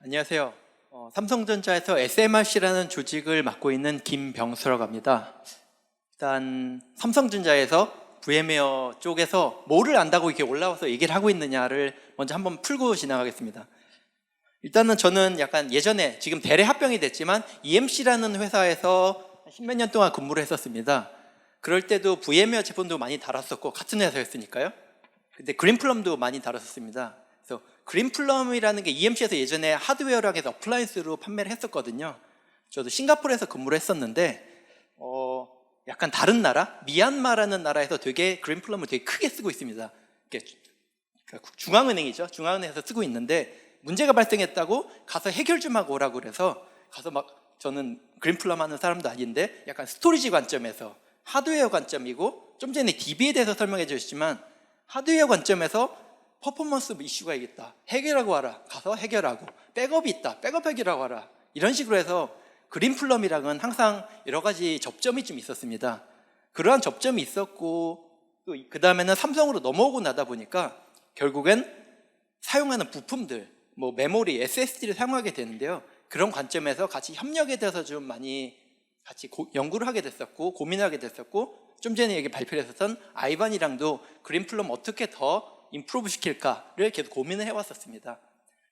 안녕하세요. 삼성전자에서 SMRC라는 조직을 맡고 있는 김병수라고 합니다. 일단 삼성전자에서 VM웨어 쪽에서 뭐를 안다고 이렇게 올라와서 얘기를 하고 있느냐를 먼저 한번 풀고 지나가겠습니다. 일단은 저는 약간 예전에 지금 대래 합병이 됐지만 EMC라는 회사에서 10몇 년 동안 근무를 했었습니다. 그럴 때도 VM웨어 제품도 많이 다뤘었고 같은 회사였으니까요. 근데 그린플럼도 많이 다뤘었습니다. 그래서 그린플럼이라는 게 EMC에서 예전에 하드웨어랑 해서 어플라이언스로 판매를 했었거든요. 저도 싱가포르에서 근무를 했었는데 약간 다른 나라, 미얀마라는 나라에서 되게 그린플럼을 되게 크게 쓰고 있습니다. 중앙은행이죠. 중앙은행에서 쓰고 있는데 문제가 발생했다고 가서 해결 좀 하고 오라고 그래서 가서 막 저는 그린플럼 하는 사람도 아닌데 약간 스토리지 관점에서 하드웨어 관점이고 좀 전에 DB에 대해서 설명해 주셨지만 하드웨어 관점에서 퍼포먼스 이슈가 있다. 해결하고 와라. 가서 해결하고. 백업이 있다. 백업 해결하고 와라. 이런 식으로 해서 그린플럼이랑은 항상 여러 가지 접점이 좀 있었습니다. 그러한 접점이 있었고 또 그 다음에는 삼성으로 넘어오고 나다 보니까 결국엔 사용하는 부품들, 뭐 메모리, SSD를 사용하게 되는데요. 그런 관점에서 같이 협력에 대해서 좀 많이 같이 연구를 하게 됐었고 고민하게 됐었고 좀 전에 여기 발표를 했었던 아이반이랑도 그린플럼 어떻게 더 임프루브 시킬까를 계속 고민을 해왔었습니다.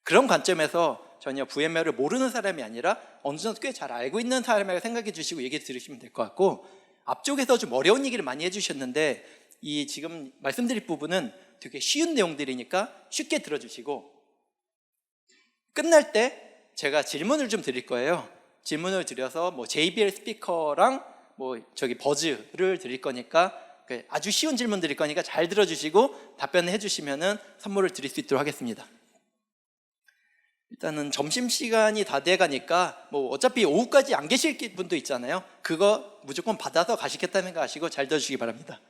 그런 관점에서 전혀 VM웨어를 모르는 사람이 아니라 어느 정도 꽤 잘 알고 있는 사람이라고 생각해 주시고 얘기 들으시면 될 것 같고 앞쪽에서 좀 어려운 얘기를 많이 해주셨는데 이 지금 말씀드릴 부분은 되게 쉬운 내용들이니까 쉽게 들어주시고 끝날 때 제가 질문을 좀 드릴 거예요. 질문을 드려서 뭐 JBL 스피커랑 뭐 저기 버즈를 드릴 거니까 아주 쉬운 질문 드릴 거니까 잘 들어주시고 답변을 해주시면은 선물을 드릴 수 있도록 하겠습니다. 일단은 점심시간이 다 돼가니까 뭐 어차피 오후까지 안 계실 분도 있잖아요. 그거 무조건 받아서 가시겠다는 거 아시고 잘 들어주시기 바랍니다.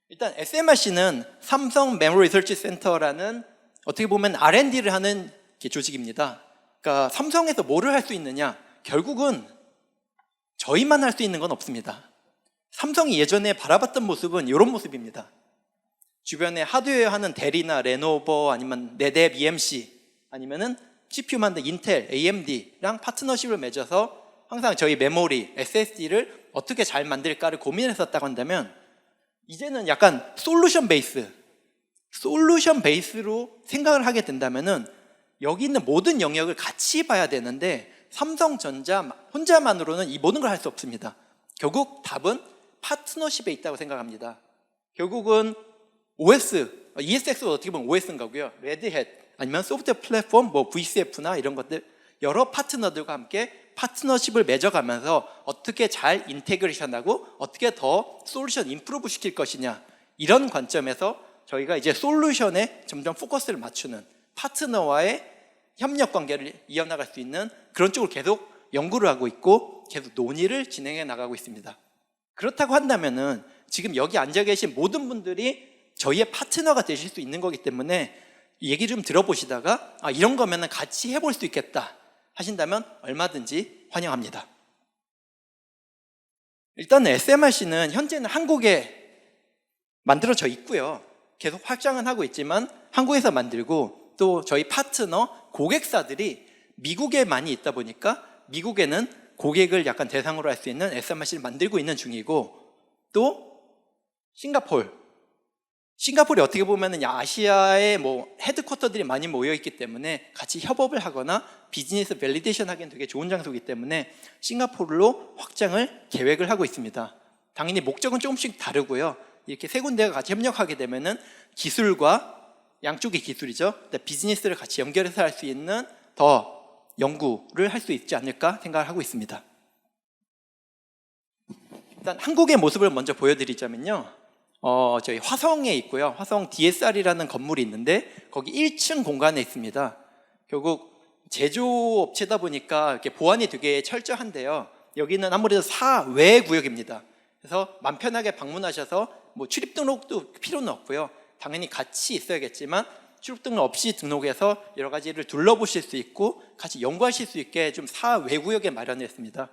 일단 SMRC는 삼성 메모리 리서치 센터라는 어떻게 보면 R&D를 하는 조직입니다. 그러니까 삼성에서 뭐를 할 수 있느냐? 결국은 저희만 할 수 있는 건 없습니다. 삼성이 예전에 바라봤던 모습은 이런 모습입니다. 주변에 하드웨어 하는 델이나 레노버 아니면 네뎁 EMC 아니면은 CPU 만든 인텔, AMD랑 파트너십을 맺어서 항상 저희 메모리, SSD를 어떻게 잘 만들까를 고민했었다고 한다면 이제는 약간 솔루션 베이스로 생각을 하게 된다면은 여기 있는 모든 영역을 같이 봐야 되는데 삼성전자 혼자만으로는 이 모든 걸 할 수 없습니다. 결국 답은 파트너십에 있다고 생각합니다. 결국은 OS, ESX가 어떻게 보면 OS인 거고요. 레드햇 아니면 소프트웨어 플랫폼, 뭐 VCF나 이런 것들 여러 파트너들과 함께 파트너십을 맺어가면서 어떻게 잘 인테그레이션하고 어떻게 더 솔루션 임프루브 시킬 것이냐 이런 관점에서 저희가 이제 솔루션에 점점 포커스를 맞추는 파트너와의 협력 관계를 이어나갈 수 있는 그런 쪽으로 계속 연구를 하고 있고 계속 논의를 진행해 나가고 있습니다. 그렇다고 한다면은 지금 여기 앉아 계신 모든 분들이 저희의 파트너가 되실 수 있는 거기 때문에 얘기 좀 들어보시다가 이런 거면은 같이 해볼 수 있겠다 하신다면 얼마든지 환영합니다. 일단 SMRC는 현재는 한국에 만들어져 있고요. 계속 확장은 하고 있지만 한국에서 만들고 또 저희 파트너 고객사들이 미국에 많이 있다 보니까 미국에는 고객을 약간 대상으로 할 수 있는 SMRC를 만들고 있는 중이고 또 싱가포르이 어떻게 보면 아시아의 뭐 헤드쿼터들이 많이 모여 있기 때문에 같이 협업을 하거나 비즈니스 밸리데이션 하기엔 되게 좋은 장소이기 때문에 싱가포르로 확장을 계획을 하고 있습니다. 당연히 목적은 조금씩 다르고요. 이렇게 세 군데가 같이 협력하게 되면은 기술과 양쪽의 기술이죠. 비즈니스를 같이 연결해서 할 수 있는 더 연구를 할 수 있지 않을까 생각을 하고 있습니다. 일단 한국의 모습을 먼저 보여드리자면요. 저희 화성에 있고요. 화성 DSR이라는 건물이 있는데 거기 1층 공간에 있습니다. 결국 제조업체다 보니까 이렇게 보안이 되게 철저한데요. 여기는 아무래도 사외 구역입니다. 그래서 맘 편하게 방문하셔서 뭐 출입 등록도 필요는 없고요. 당연히 같이 있어야겠지만 출입 등록 없이 등록해서 여러 가지를 둘러보실 수 있고 같이 연구하실 수 있게 좀 사외 구역에 마련했습니다.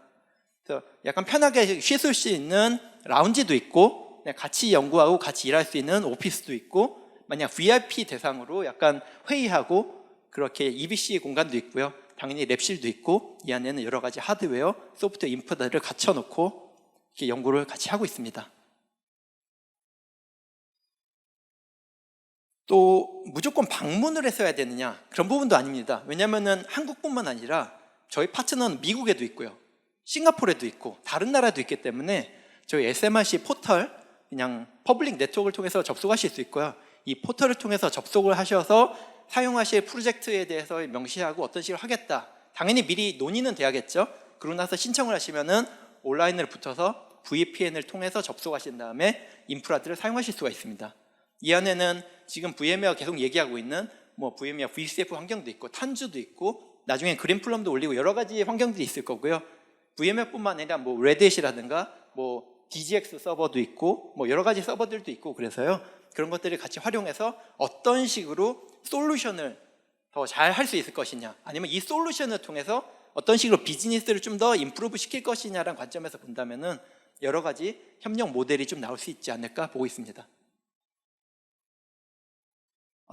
그래서 약간 편하게 쉴 수 있는 라운지도 있고 같이 연구하고 같이 일할 수 있는 오피스도 있고 만약 VIP 대상으로 약간 회의하고 그렇게 EBC 공간도 있고요. 당연히 랩실도 있고 이 안에는 여러 가지 하드웨어, 소프트웨어 인프라를 갖춰놓고 이렇게 연구를 같이 하고 있습니다. 또 무조건 방문을 해서 해야 되느냐, 그런 부분도 아닙니다. 왜냐하면 한국뿐만 아니라 저희 파트너는 미국에도 있고요, 싱가포르에도 있고 다른 나라도 있기 때문에 저희 SMRC 포털, 그냥 퍼블릭 네트워크를 통해서 접속하실 수 있고요. 이 포털을 통해서 접속을 하셔서 사용하실 프로젝트에 대해서 명시하고 어떤 식으로 하겠다, 당연히 미리 논의는 돼야겠죠. 그러고 나서 신청을 하시면은 온라인으로 붙어서 VPN을 통해서 접속하신 다음에 인프라들을 사용하실 수가 있습니다. 이 안에는 지금 VM웨어가 계속 얘기하고 있는 뭐 VM웨어 VCF 환경도 있고 탄주도 있고 나중에 그린플럼도 올리고 여러 가지 환경들이 있을 거고요. VM웨어뿐만 아니라 뭐 레드햇이라든가 뭐 DGX 서버도 있고 뭐 여러 가지 서버들도 있고, 그래서요 그런 것들을 같이 활용해서 어떤 식으로 솔루션을 더 잘 할 수 있을 것이냐, 아니면 이 솔루션을 통해서 어떤 식으로 비즈니스를 좀 더 임프루브 시킬 것이냐라는 관점에서 본다면은 여러 가지 협력 모델이 좀 나올 수 있지 않을까 보고 있습니다.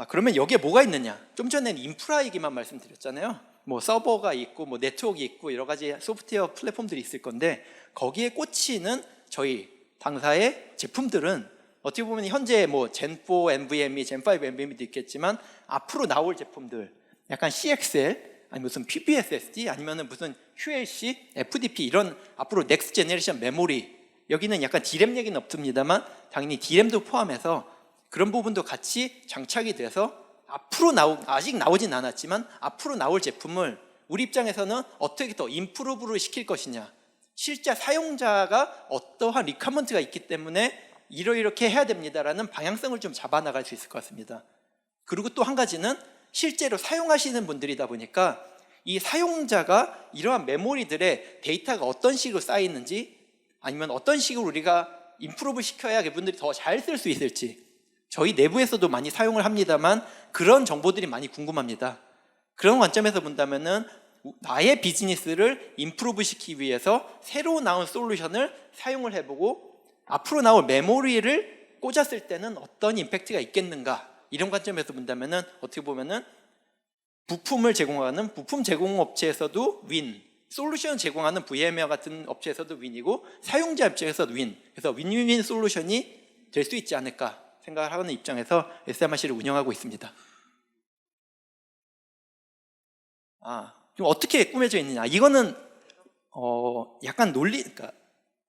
그러면 여기에 뭐가 있느냐? 좀 전에는 인프라 얘기만 말씀드렸잖아요. 뭐 서버가 있고 뭐 네트워크 있고 여러 가지 소프트웨어 플랫폼들이 있을 건데, 거기에 꽂히는 저희 당사의 제품들은 어떻게 보면 현재 뭐 젠4 NVMe, 젠5 NVMe도 있겠지만 앞으로 나올 제품들, 약간 CXL 아니 무슨 PPSSD 아니면은 무슨 QLC, FDP 이런 앞으로 넥스트 제너레이션 메모리, 여기는 약간 D램 얘기는 없습니다만 당연히 D램도 포함해서 그런 부분도 같이 장착이 돼서 앞으로 아직 나오진 않았지만 앞으로 나올 제품을 우리 입장에서는 어떻게 더 임프루브를 시킬 것이냐, 실제 사용자가 어떠한 리퀘어먼트가 있기 때문에 이렇게 해야 됩니다라는 방향성을 좀 잡아나갈 수 있을 것 같습니다. 그리고 또 한 가지는 실제로 사용하시는 분들이다 보니까 이 사용자가 이러한 메모리들의 데이터가 어떤 식으로 쌓이는지, 아니면 어떤 식으로 우리가 임프루브 시켜야 그분들이 더 잘 쓸 수 있을지, 저희 내부에서도 많이 사용을 합니다만 그런 정보들이 많이 궁금합니다. 그런 관점에서 본다면은 나의 비즈니스를 임프루브 시키기 위해서 새로 나온 솔루션을 사용을 해보고 앞으로 나올 메모리를 꽂았을 때는 어떤 임팩트가 있겠는가, 이런 관점에서 본다면은 어떻게 보면은 부품을 제공하는 부품 제공업체에서도 윈, 솔루션 제공하는 VM웨어 같은 업체에서도 윈이고 사용자 입장에서도 윈, 그래서 윈윈윈 솔루션이 될 수 있지 않을까 생각을 하는 입장에서 SMRC를 운영하고 있습니다. 좀 어떻게 꾸며져 있느냐, 이거는 약간 그러니까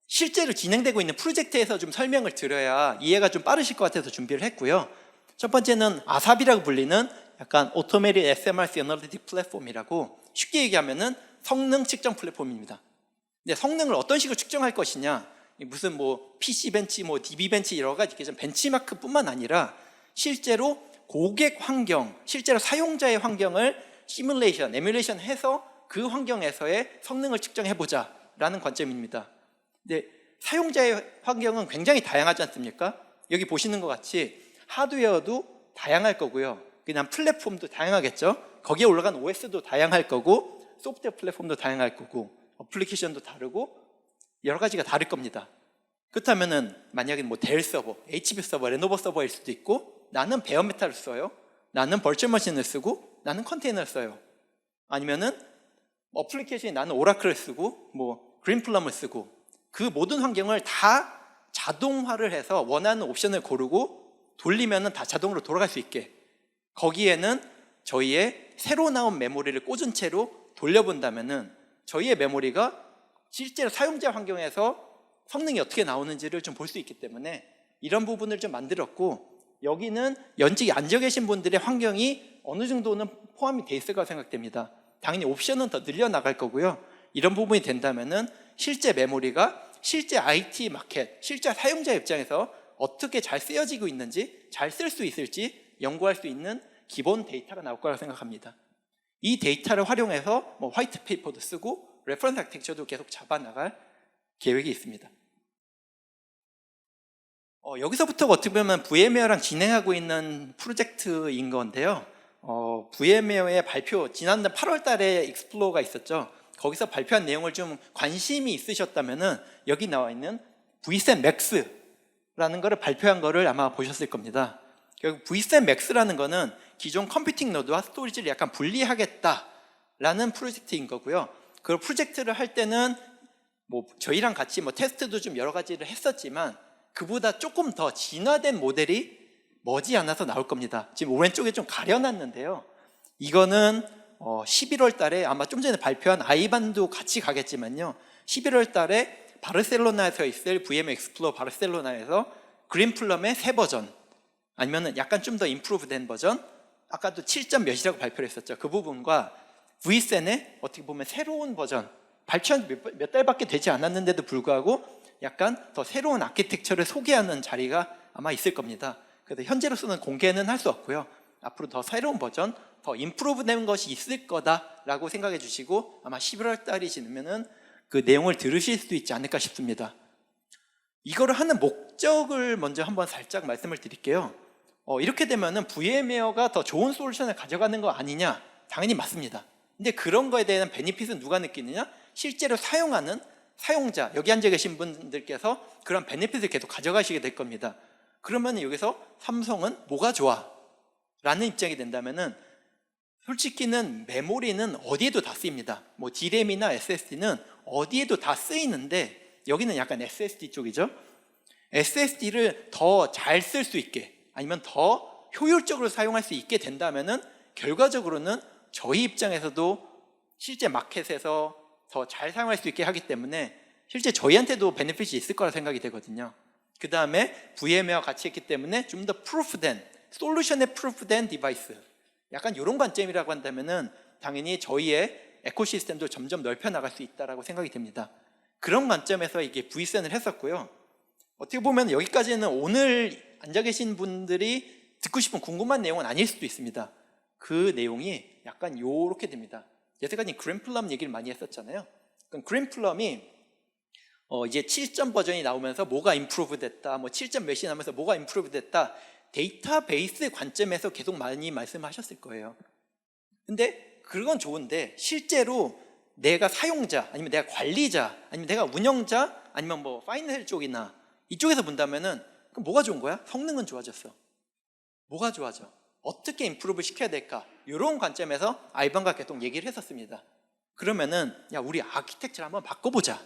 실제로 진행되고 있는 프로젝트에서 좀 설명을 드려야 이해가 좀 빠르실 것 같아서 준비를 했고요. 첫 번째는 아삽이라고 불리는 약간 오토메이티드 SMRC 애널리틱 플랫폼이라고, 쉽게 얘기하면은 성능 측정 플랫폼입니다. 근데 성능을 어떤 식으로 측정할 것이냐, 무슨 뭐 PC 벤치, 뭐 DB 벤치 여러 가지 있겠지만 벤치마크뿐만 아니라 실제로 고객 환경, 실제로 사용자의 환경을 시뮬레이션, 에뮬레이션 해서 그 환경에서의 성능을 측정해보자 라는 관점입니다. 근데 사용자의 환경은 굉장히 다양하지 않습니까? 여기 보시는 것 같이 하드웨어도 다양할 거고요, 그냥 플랫폼도 다양하겠죠. 거기에 올라간 OS도 다양할 거고 소프트웨어 플랫폼도 다양할 거고 어플리케이션도 다르고 여러 가지가 다를 겁니다. 그렇다면은 만약에 뭐 델 서버, HP 서버, 레노버 서버일 수도 있고, 나는 베어메탈을 써요, 나는 버추얼 머신을 쓰고, 나는 컨테이너를 써요, 아니면은 어플리케이션이 나는 오라클을 쓰고 뭐 그린플럼을 쓰고, 그 모든 환경을 다 자동화를 해서 원하는 옵션을 고르고 돌리면은 다 자동으로 돌아갈 수 있게, 거기에는 저희의 새로 나온 메모리를 꽂은 채로 돌려본다면은 저희의 메모리가 실제로 사용자 환경에서 성능이 어떻게 나오는지를 좀 볼 수 있기 때문에 이런 부분을 좀 만들었고, 여기는 연직에 앉아 계신 분들의 환경이 어느 정도는 포함이 돼 있을 거라 생각됩니다. 당연히 옵션은 더 늘려나갈 거고요. 이런 부분이 된다면은 실제 메모리가 실제 IT 마켓, 실제 사용자 입장에서 어떻게 잘 쓰여지고 있는지, 잘 쓸 수 있을지 연구할 수 있는 기본 데이터가 나올 거라고 생각합니다. 이 데이터를 활용해서 뭐 화이트 페이퍼도 쓰고 레퍼런스 아키텍처도 계속 잡아나갈 계획이 있습니다. 여기서부터가 어떻게 보면 VM웨어랑 진행하고 있는 프로젝트인 건데요. VM웨어의 발표, 지난달 8월 달에 익스플로어가 있었죠. 거기서 발표한 내용을 좀 관심이 있으셨다면은 여기 나와 있는 vSAN Max라는 거를 발표한 거를 아마 보셨을 겁니다. 결국 vSAN Max라는 거는 기존 컴퓨팅 노드와 스토리지를 약간 분리하겠다 라는 프로젝트인 거고요. 그 프로젝트를 할 때는 뭐 저희랑 같이 뭐 테스트도 좀 여러 가지를 했었지만 그보다 조금 더 진화된 모델이 머지않아서 나올 겁니다. 지금 오른쪽에 좀 가려놨는데요. 이거는 11월 달에 아마 좀 전에 발표한 아이반도 같이 가겠지만요. 11월 달에 바르셀로나에서 있을 VM 익스플로어 바르셀로나에서 그린플럼의 새 버전, 아니면 약간 좀 더 임프루브된 버전, 아까도 7점 몇이라고 발표를 했었죠. 그 부분과 V센의 어떻게 보면 새로운 버전, 발표한 몇 달밖에 되지 않았는데도 불구하고 약간 더 새로운 아키텍처를 소개하는 자리가 아마 있을 겁니다. 그래서 현재로서는 공개는 할 수 없고요. 앞으로 더 새로운 버전, 더 임프루브된 것이 있을 거다라고 생각해 주시고 아마 11월 달이 지나면은 그 내용을 들으실 수 있지 않을까 싶습니다. 이거를 하는 목적을 먼저 한번 살짝 말씀을 드릴게요. 이렇게 되면은 VM웨어가 더 좋은 솔루션을 가져가는 거 아니냐? 당연히 맞습니다. 근데 그런 거에 대한 베니핏은 누가 느끼느냐? 실제로 사용하는 사용자, 여기 앉아 계신 분들께서 그런 베니핏을 계속 가져가시게 될 겁니다. 그러면 여기서 삼성은 뭐가 좋아? 라는 입장이 된다면은 솔직히는 메모리는 어디에도 다 쓰입니다. 뭐 D램이나 SSD는 어디에도 다 쓰이는데 여기는 약간 SSD 쪽이죠. SSD를 더 잘 쓸 수 있게 아니면 더 효율적으로 사용할 수 있게 된다면은 결과적으로는 저희 입장에서도 실제 마켓에서 더 잘 사용할 수 있게 하기 때문에 실제 저희한테도 베네핏이 있을 거라 생각이 되거든요. 그 다음에 VM웨어 같이 했기 때문에 좀 더 프루프된, 솔루션에 프루프된 디바이스, 약간 이런 관점이라고 한다면은 당연히 저희의 에코시스템도 점점 넓혀 나갈 수 있다고 생각이 됩니다. 그런 관점에서 이게 V센을 했었고요. 어떻게 보면 여기까지는 오늘 앉아 계신 분들이 듣고 싶은 궁금한 내용은 아닐 수도 있습니다. 그 내용이 약간 요렇게 됩니다. 여태까지 그린플럼 얘기를 많이 했었잖아요. 그럼 그린플럼이 이제 7점 버전이 나오면서 뭐가 임프루브 됐다, 뭐 7점 몇이 나오면서 뭐가 임프루브 됐다, 데이터베이스 관점에서 계속 많이 말씀하셨을 거예요. 근데 그건 좋은데 실제로 내가 사용자, 아니면 내가 관리자, 아니면 내가 운영자, 아니면 뭐 파이낸셜 쪽이나 이쪽에서 본다면은 그럼 뭐가 좋은 거야? 성능은 좋아졌어. 뭐가 좋아져? 어떻게 임프루브 시켜야 될까? 이런 관점에서 아이반과 계속 얘기를 했었습니다. 그러면은 야, 우리 아키텍처를 한번 바꿔보자.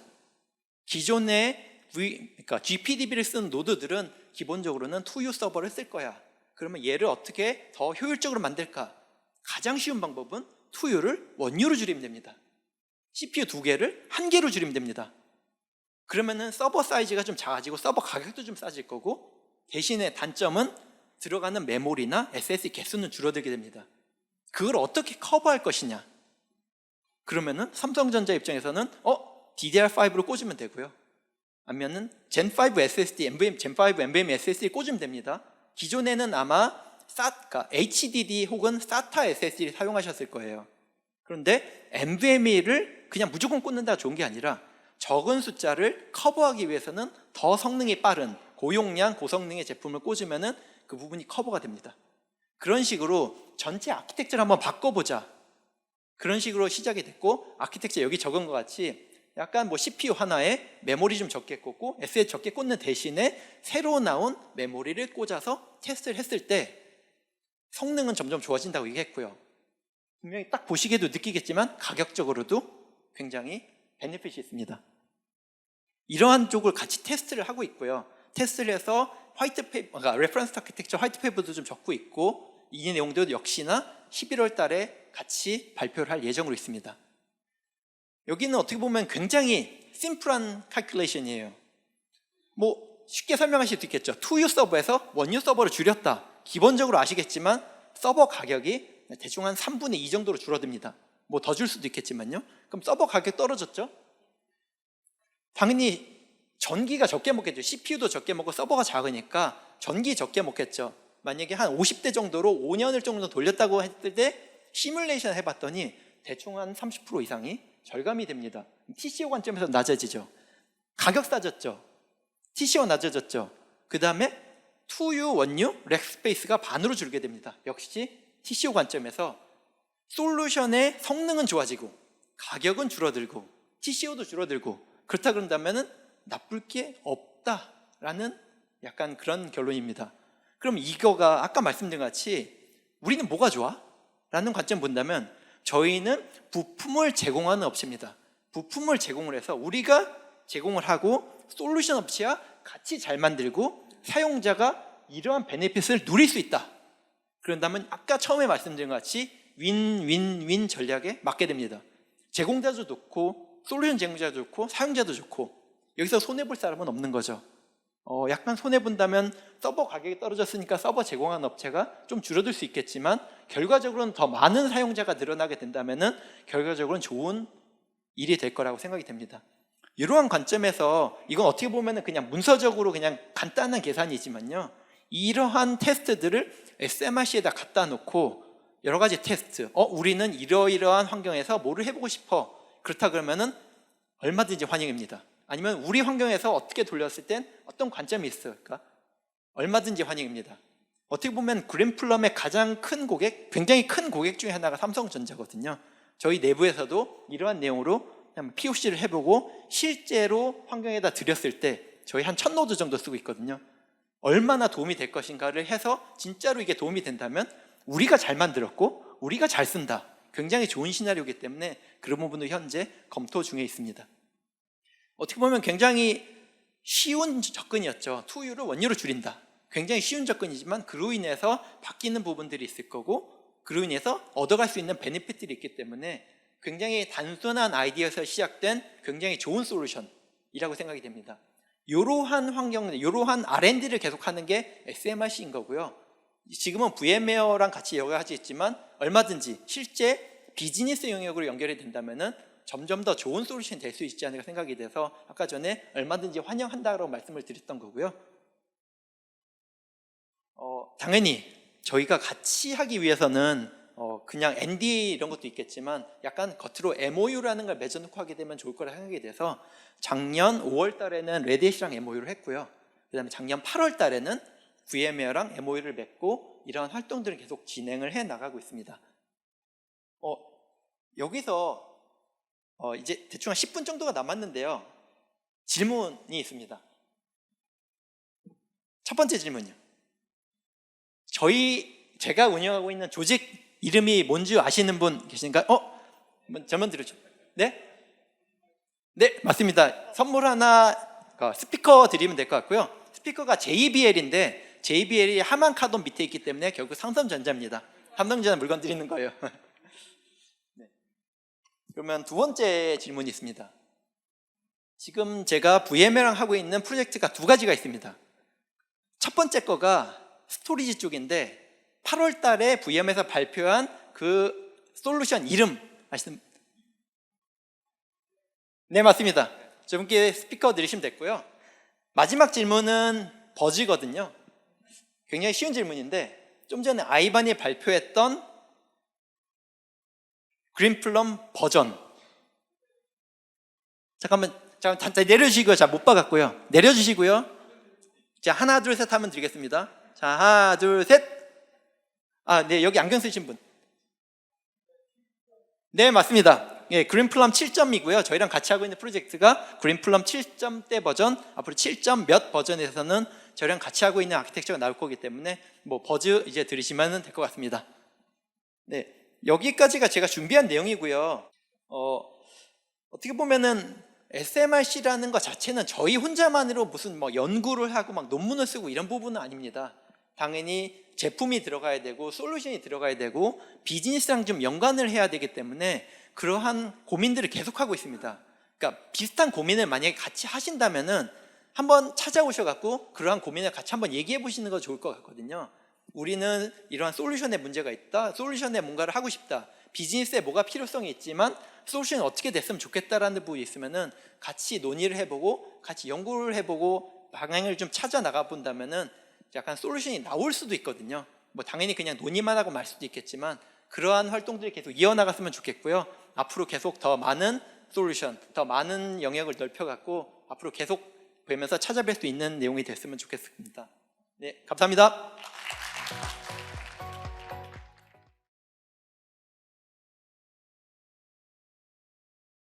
기존의 그러니까 GPDB를 쓰는 노드들은 기본적으로는 2U 서버를 쓸 거야. 그러면 얘를 어떻게 더 효율적으로 만들까? 가장 쉬운 방법은 2U를 1U로 줄이면 됩니다. CPU 2개를 1개로 줄이면 됩니다. 그러면은 서버 사이즈가 좀 작아지고 서버 가격도 좀 싸질 거고, 대신에 단점은 들어가는 메모리나 SSD 개수는 줄어들게 됩니다. 그걸 어떻게 커버할 것이냐? 그러면은 삼성전자 입장에서는 DDR5로 꽂으면 되고요. 아니면은 Gen5 SSD, Gen5 NVMe SSD 꽂으면 됩니다. 기존에는 아마 그러니까 HDD 혹은 SATA SSD를 사용하셨을 거예요. 그런데 NVMe를 그냥 무조건 꽂는다가 좋은 게 아니라 적은 숫자를 커버하기 위해서는 더 성능이 빠른 고용량, 고성능의 제품을 꽂으면은 그 부분이 커버가 됩니다. 그런 식으로 전체 아키텍처를 한번 바꿔보자. 그런 식으로 시작이 됐고, 아키텍처 여기 적은 것 같이 약간 뭐 CPU 하나에 메모리 좀 적게 꽂고 SSD 적게 꽂는 대신에 새로 나온 메모리를 꽂아서 테스트를 했을 때 성능은 점점 좋아진다고 얘기했고요. 분명히 딱 보시기에도 느끼겠지만 가격적으로도 굉장히 베네핏이 있습니다. 이러한 쪽을 같이 테스트를 하고 있고요. 테스트를 해서 화이트페이퍼, 그러니까 레퍼런스 아키텍처 화이트페이퍼도 좀 적고 있고, 이 내용도 역시나 11월 달에 같이 발표를 할 예정으로 있습니다. 여기는 어떻게 보면 굉장히 심플한 칼큘레이션이에요. 뭐 쉽게 설명하실 수 있겠죠. 2U 서버에서 1U 서버를 줄였다. 기본적으로 아시겠지만 서버 가격이 대충 한 3분의 2 정도로 줄어듭니다. 뭐 더 줄 수도 있겠지만요. 그럼 서버 가격 떨어졌죠? 당연히 전기가 적게 먹겠죠. CPU도 적게 먹고 서버가 작으니까 전기 적게 먹겠죠. 만약에 한 50대 정도로 5년을 정도 돌렸다고 했을 때 시뮬레이션 해봤더니 대충 한 30% 이상이 절감이 됩니다. TCO 관점에서 낮아지죠. 가격 싸졌죠. TCO 낮아졌죠. 그 다음에 2U, 1U, 렉 스페이스가 반으로 줄게 됩니다. 역시 TCO 관점에서 솔루션의 성능은 좋아지고 가격은 줄어들고 TCO도 줄어들고, 그렇다 그런다면 나쁠 게 없다라는 약간 그런 결론입니다. 그럼 이거가 아까 말씀드린 것 같이 우리는 뭐가 좋아? 라는 관점 본다면 저희는 부품을 제공하는 업체입니다. 부품을 제공을 해서 우리가 제공을 하고 솔루션 업체와 같이 잘 만들고 사용자가 이러한 베네핏을 누릴 수 있다. 그런다면 아까 처음에 말씀드린 것 같이 윈윈윈 전략에 맞게 됩니다. 제공자도 좋고 솔루션 제공자도 좋고 사용자도 좋고 여기서 손해볼 사람은 없는 거죠. 약간 손해본다면 서버 가격이 떨어졌으니까 서버 제공하는 업체가 좀 줄어들 수 있겠지만 결과적으로는 더 많은 사용자가 늘어나게 된다면 결과적으로는 좋은 일이 될 거라고 생각이 됩니다. 이러한 관점에서 이건 어떻게 보면 그냥 문서적으로 그냥 간단한 계산이지만요, 이러한 테스트들을 SMRC에다 갖다 놓고 여러 가지 테스트, 우리는 이러이러한 환경에서 뭐를 해보고 싶어, 그렇다 그러면은 얼마든지 환영입니다. 아니면 우리 환경에서 어떻게 돌렸을 땐 어떤 관점이 있을까? 얼마든지 환영입니다. 어떻게 보면 그린플럼의 가장 큰 고객, 굉장히 큰 고객 중에 하나가 삼성전자거든요. 저희 내부에서도 이러한 내용으로 POC를 해보고 실제로 환경에다 들였을 때 저희 한 1000노드 정도 쓰고 있거든요. 얼마나 도움이 될 것인가를 해서 진짜로 이게 도움이 된다면 우리가 잘 만들었고 우리가 잘 쓴다, 굉장히 좋은 시나리오이기 때문에 그런 부분도 현재 검토 중에 있습니다. 어떻게 보면 굉장히 쉬운 접근이었죠. 2U를 1U로 줄인다, 굉장히 쉬운 접근이지만 그로 인해서 바뀌는 부분들이 있을 거고 그로 인해서 얻어갈 수 있는 베네핏들이 있기 때문에 굉장히 단순한 아이디어에서 시작된 굉장히 좋은 솔루션이라고 생각이 됩니다. 이러한 환경, 이러한 R&D를 계속하는 게 SMRC인 거고요. 지금은 VMware랑 같이 여기까지 있지만 얼마든지 실제 비즈니스 영역으로 연결이 된다면 점점 더 좋은 솔루션이 될 수 있지 않을까 생각이 돼서 아까 전에 얼마든지 환영한다고 말씀을 드렸던 거고요. 당연히 저희가 같이 하기 위해서는 그냥 NDA 이런 것도 있겠지만 약간 겉으로 MOU라는 걸 맺어놓고 하게 되면 좋을 거라 생각이 돼서 작년 5월 달에는 레드햇이랑 MOU를 했고요. 그 다음에 작년 8월 달에는 VMware랑 MOU를 맺고 이러한 활동들을 계속 진행을 해 나가고 있습니다. 여기서 이제 대충 한 10분 정도가 남았는데요, 질문이 있습니다. 첫 번째 질문이요. 제가 운영하고 있는 조직 이름이 뭔지 아시는 분 계신가요? 저만 들으죠. 네? 네, 맞습니다. 선물 하나 스피커 드리면 될 것 같고요. 스피커가 JBL인데 JBL이 하만카돈 밑에 있기 때문에 결국 삼성전자입니다. 삼성전자 물건 드리는 거예요. 네. 그러면 두 번째 질문이 있습니다. 지금 제가 VMware랑 하고 있는 프로젝트가 두 가지가 있습니다. 첫 번째 거가 스토리지 쪽인데 8월 달에 VM에서 발표한 그 솔루션 이름 아시는? 네, 맞습니다. 저분께 스피커 드리시면 됐고요. 마지막 질문은 버즈거든요. 굉장히 쉬운 질문인데 좀 전에 아이반이 발표했던 그린플럼 버전, 잠깐만 내려주시고요. 자, 못 봐갖고요. 내려주시고요. 자, 하나 둘 셋 하면 드리겠습니다. 자, 하나 둘 셋. 네, 여기 안경 쓰신 분. 네, 맞습니다. 예, 그린플럼 7점이고요. 저희랑 같이 하고 있는 프로젝트가 그린플럼 7점대 버전, 앞으로 7점 몇 버전에서는 저희랑 같이 하고 있는 아키텍처가 나올 거기 때문에 버즈 이제 들으시면 될 것 같습니다. 네, 여기까지가 제가 준비한 내용이고요. 어떻게 보면은 SMRC라는 것 자체는 저희 혼자만으로 무슨 연구를 하고 막 논문을 쓰고 이런 부분은 아닙니다. 당연히 제품이 들어가야 되고 솔루션이 들어가야 되고 비즈니스랑 좀 연관을 해야 되기 때문에 그러한 고민들을 계속하고 있습니다. 그러니까 비슷한 고민을 만약에 같이 하신다면은 한번 찾아오셔갖고 그러한 고민을 같이 한번 얘기해 보시는 거 좋을 것 같거든요. 우리는 이러한 솔루션에 문제가 있다, 솔루션에 뭔가를 하고 싶다, 비즈니스에 뭐가 필요성이 있지만 솔루션이 어떻게 됐으면 좋겠다라는 부분이 있으면은 같이 논의를 해보고 같이 연구를 해보고 방향을 좀 찾아 나가 본다면은 약간 솔루션이 나올 수도 있거든요. 당연히 그냥 논의만 하고 말 수도 있겠지만 그러한 활동들이 계속 이어나갔으면 좋겠고요. 앞으로 계속 더 많은 솔루션, 더 많은 영역을 넓혀갖고 앞으로 계속 뵈면서 찾아뵐 수 있는 내용이 됐으면 좋겠습니다. 네, 감사합니다.